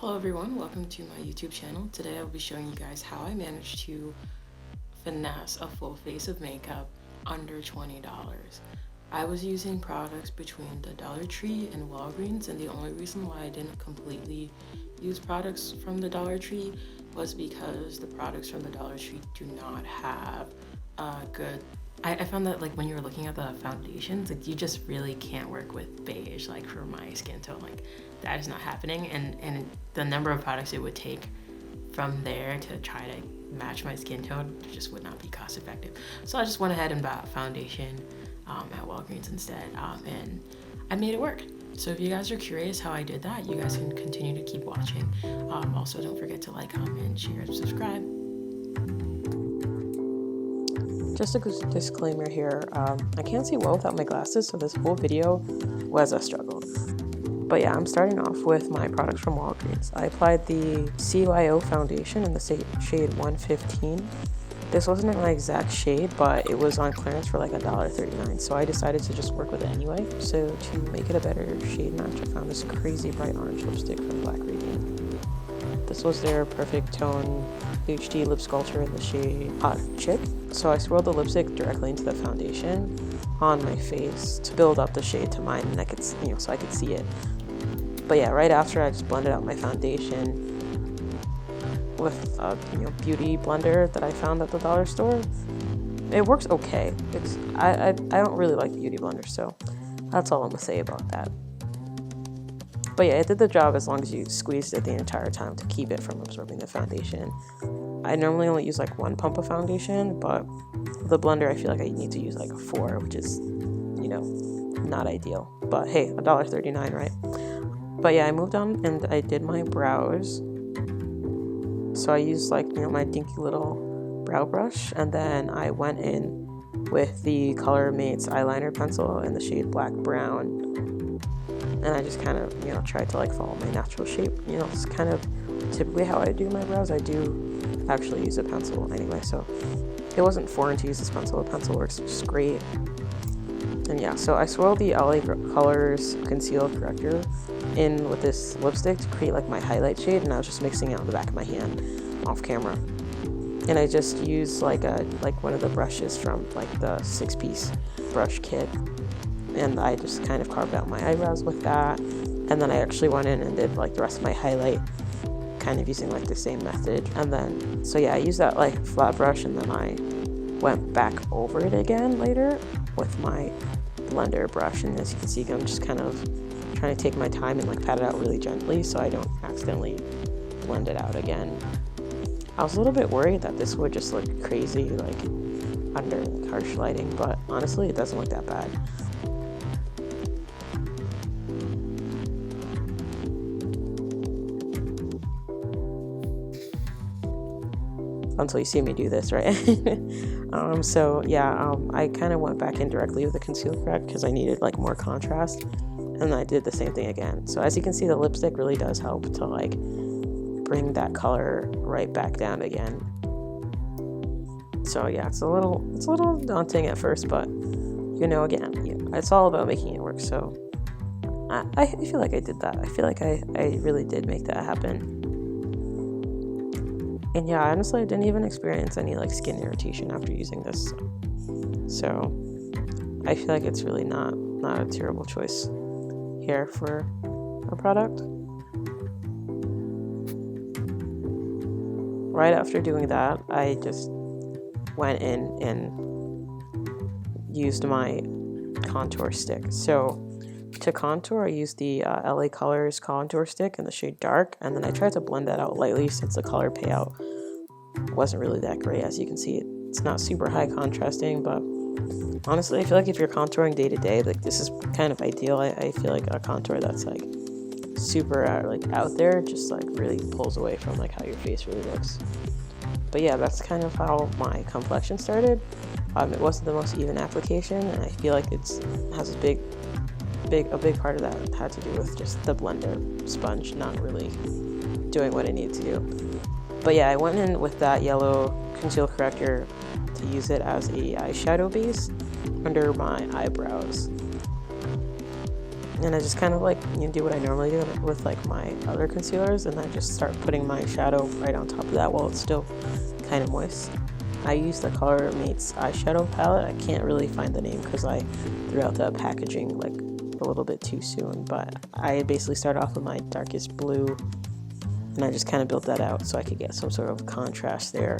Hello everyone, welcome to my YouTube channel. Today I'll be showing you guys how I managed to finesse a full face of makeup under $20. I was using products between the Dollar Tree and Walgreens, and the only reason why I didn't completely use products from the Dollar Tree was because the products from the Dollar Tree do not have a good... I found that like when you were looking at the foundations, like you just really can't work with beige, like for my skin tone, like that is not happening, and the number of products it would take from there to try to match my skin tone just would not be cost effective. So I just went ahead and bought foundation at Walgreens instead, and I made it work. So if you guys are curious how I did that, you guys can continue to keep watching. Also, don't forget to like, comment, share, and subscribe. Just a disclaimer here, I can't see well without my glasses, so this whole video was a struggle. But yeah, I'm starting off with my products from Walgreens. I applied the CYO Foundation in the shade 115. This wasn't my exact shade, but it was on clearance for like $1.39, so I decided to just work with it anyway. So to make it a better shade match, I found this crazy bright orange lipstick from Black Radiant. This was their Perfect Tone HD Lip Sculptor in the shade Hot Chip. So I swirled the lipstick directly into the foundation on my face to build up the shade to mine, and I could, so I could see it. But yeah, right after I just blended out my foundation with a beauty blender that I found at the dollar store. It works okay. I don't really like beauty blenders, so that's all I'm gonna say about that. But yeah, it did the job as long as you squeezed it the entire time to keep it from absorbing the foundation. I normally only use like 1 pump of foundation, but the blender I feel like I need to use like 4, which is, not ideal. But hey, $1.39, right? But yeah, I moved on and I did my brows. So I used like, my dinky little brow brush, and then I went in with the Colormates eyeliner pencil in the shade Black Brown. And I just kind of, tried to like follow my natural shape. It's kind of typically how I do my brows. I do actually use a pencil anyway, so it wasn't foreign to use this pencil. The pencil works just great. And yeah, so I swirled the LA Colors Conceal Corrector in with this lipstick to create like my highlight shade, and I was just mixing it on the back of my hand off camera. And I just used like one of the brushes from like the 6-piece brush kit, and I just kind of carved out my eyebrows with that. And then I actually went in and did like the rest of my highlight kind of using like the same method. And then so yeah, I used that like flat brush, and then I went back over it again later with my blender brush. And as you can see, I'm just kind of trying to take my time and like pat it out really gently so I don't accidentally blend it out again. I was a little bit worried that this would just look crazy like under like harsh lighting, but honestly it doesn't look that bad. Until you see me do this, right? So yeah, I kind of went back in directly with the Conceal Correct because I needed like more contrast, and I did the same thing again. So as you can see, the lipstick really does help to like bring that color right back down again. So yeah, it's a little daunting at first, but again, it's all about making it work. So I feel like I did that. I feel like I really did make that happen. And yeah, honestly, I didn't even experience any like skin irritation after using this. So I feel like it's really not a terrible choice here for a product. Right after doing that, I just went in and used my contour stick. So to contour, I used the LA Colors contour stick in the shade Dark, and then I tried to blend that out lightly since the color payout wasn't really that great. As you can see, it's not super high contrasting, but honestly, I feel like if you're contouring day to day, like this is kind of ideal. I feel like a contour that's like super out there just like really pulls away from like how your face really looks. But yeah, that's kind of how my complexion started. It wasn't the most even application, and I feel like it has a big part of that had to do with just the blender sponge not really doing what it needed to do. But yeah, I went in with that yellow Conceal Corrector to use it as a eyeshadow base under my eyebrows. And I just kind of like, do what I normally do with like my other concealers, and I just start putting my shadow right on top of that while it's still kind of moist. I use the Colormates eyeshadow palette. I can't really find the name because I threw out the packaging like a little bit too soon, but I basically started off with my darkest blue, and I just kind of built that out so I could get some sort of contrast there.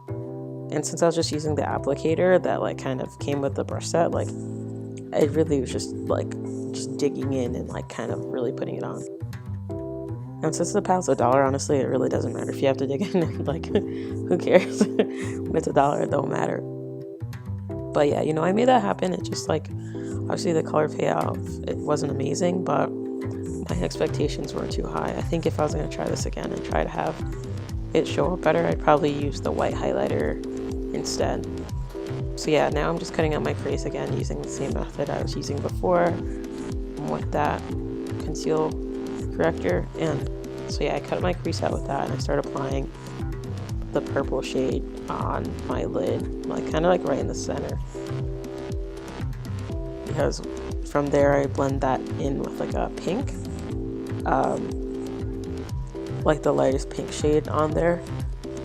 And since I was just using the applicator that like kind of came with the brush set, like it really was just digging in and like kind of really putting it on. And since the palette's $1, honestly, it really doesn't matter if you have to dig in and like who cares? When it's $1, it don't matter. But yeah, I made that happen. It just like, obviously the color payoff, it wasn't amazing, but my expectations weren't too high. I think if I was going to try this again and try to have it show up better, I'd probably use the white highlighter instead. So yeah, now I'm just cutting out my crease again using the same method I was using before with that Conceal Corrector. And so yeah, I cut my crease out with that, and I start applying the purple shade on my lid, like kind of like right in the center, because from there I blend that in with like a pink, like the lightest pink shade on there.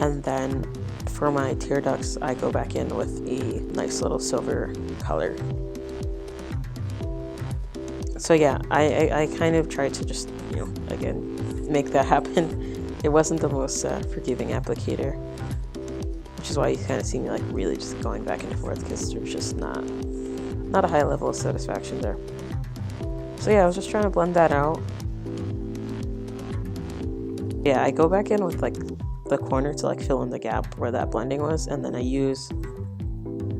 And then for my tear ducts, I go back in with a nice little silver color. So yeah, I kind of tried to just, again, make that happen. It wasn't the most forgiving applicator, which is why you kind of see me like really just going back and forth, because there's just not a high level of satisfaction there. So yeah, I was just trying to blend that out. Yeah, I go back in with like the corner to like fill in the gap where that blending was, and then I use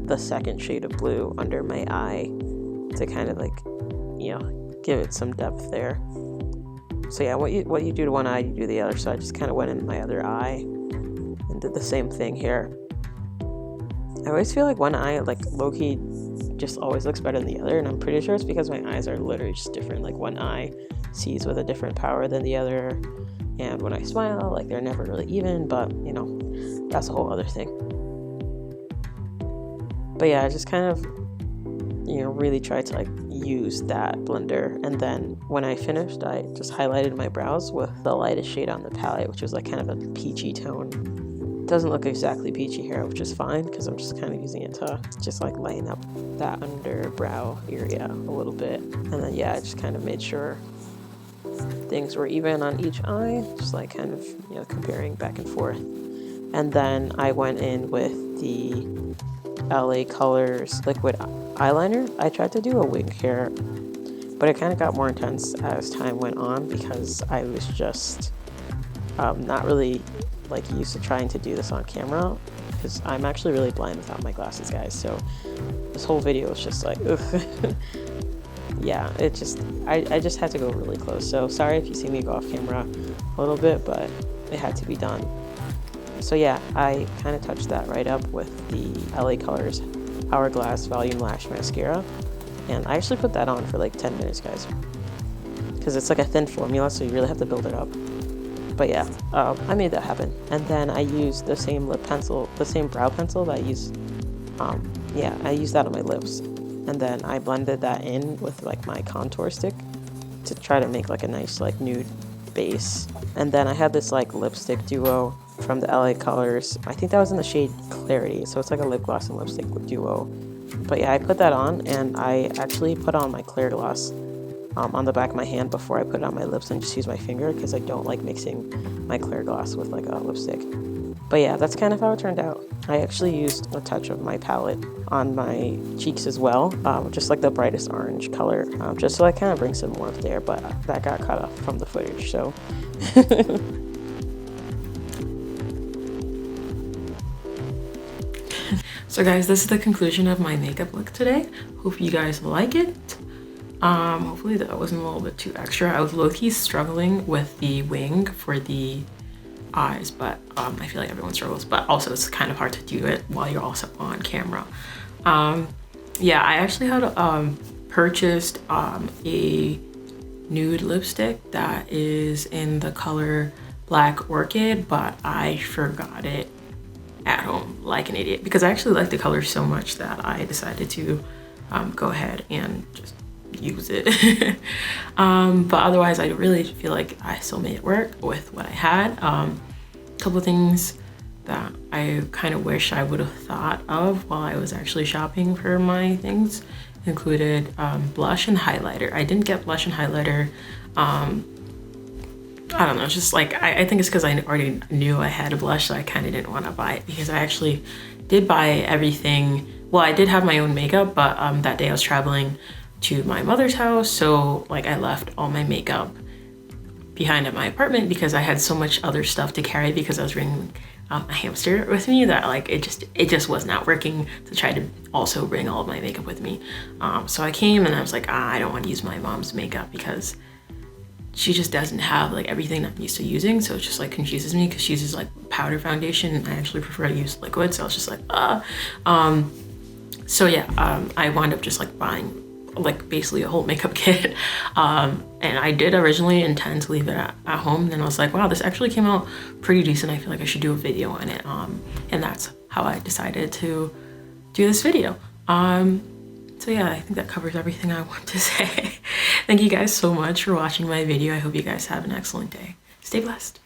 the second shade of blue under my eye to kind of like, give it some depth there. So yeah, what you do to one eye, you do the other. So I just kind of went in my other eye and did the same thing here. I always feel like one eye, like low-key, just always looks better than the other, and I'm pretty sure it's because my eyes are literally just different. Like one eye sees with a different power than the other, and when I smile, like they're never really even, but that's a whole other thing. But yeah, I just kind of really tried to like use that blender, and then when I finished, I just highlighted my brows with the lightest shade on the palette, which was like kind of a peachy tone. It doesn't look exactly peachy here, which is fine because I'm just kind of using it to just like lighten up that under brow area a little bit. And then yeah, I just kind of made sure things were even on each eye, just like kind of comparing back and forth. And then I went in with the LA Colors liquid eyeliner. I tried to do a wing here, but it kind of got more intense as time went on because I was just not really like used to trying to do this on camera, because I'm actually really blind without my glasses, guys. So this whole video was just like ugh. Yeah, it just I just had to go really close. So sorry if you see me go off camera a little bit, but it had to be done. So yeah, I kind of touched that right up with the LA Colors Hourglass Volume Lash Mascara, and I actually put that on for like 10 minutes, guys, because it's like a thin formula, so you really have to build it up. But yeah, I made that happen. And then I used the same brow pencil that I used, I used that on my lips, and then I blended that in with like my contour stick to try to make like a nice like nude base. And then I had this like lipstick duo from the LA Colors. I think that was in the shade Clarity, so it's like a lip gloss and lipstick duo. But yeah, I put that on, and I actually put on my clear gloss on the back of my hand before I put it on my lips, and just use my finger because I don't like mixing my clear gloss with like a lipstick. But yeah, that's kind of how it turned out. I actually used a touch of my palette on my cheeks as well, just like the brightest orange color, just so I kind of bring some warmth there, but that got cut off from the footage, so. So guys, this is the conclusion of my makeup look today. Hope you guys like it. Hopefully that wasn't a little bit too extra. I was low-key struggling with the wing for the eyes, but I feel like everyone struggles, but also it's kind of hard to do it while you're also on camera. Yeah, I actually had purchased a nude lipstick that is in the color Black Orchid, but I forgot it at home like an idiot because I actually like the color so much that I decided to go ahead and just use it. But otherwise, I really feel like I still made it work with what I had. A couple of things that I kind of wish I would have thought of while I was actually shopping for my things included blush and highlighter. I didn't get blush and highlighter. I don't know, it's just like, I think it's because I already knew I had a blush, so I kind of didn't want to buy it, because I actually did buy everything. Well, I did have my own makeup, but that day I was traveling to my mother's house, so like I left all my makeup behind at my apartment because I had so much other stuff to carry, because I was bringing a hamster with me, that like it just was not working to try to also bring all of my makeup with me. So I came and I was like, I don't want to use my mom's makeup because she just doesn't have like everything that I'm used to using, so it just like confuses me, because she uses like powder foundation and I actually prefer to use liquid, so I was just like so yeah, I wound up just like buying like basically a whole makeup kit, and I did originally intend to leave it at home, and then I was like, wow, this actually came out pretty decent, I feel like I should do a video on it, and that's how I decided to do this video. So yeah, I think that covers everything I want to say. Thank you guys so much for watching my video. I hope you guys have an excellent day. Stay blessed.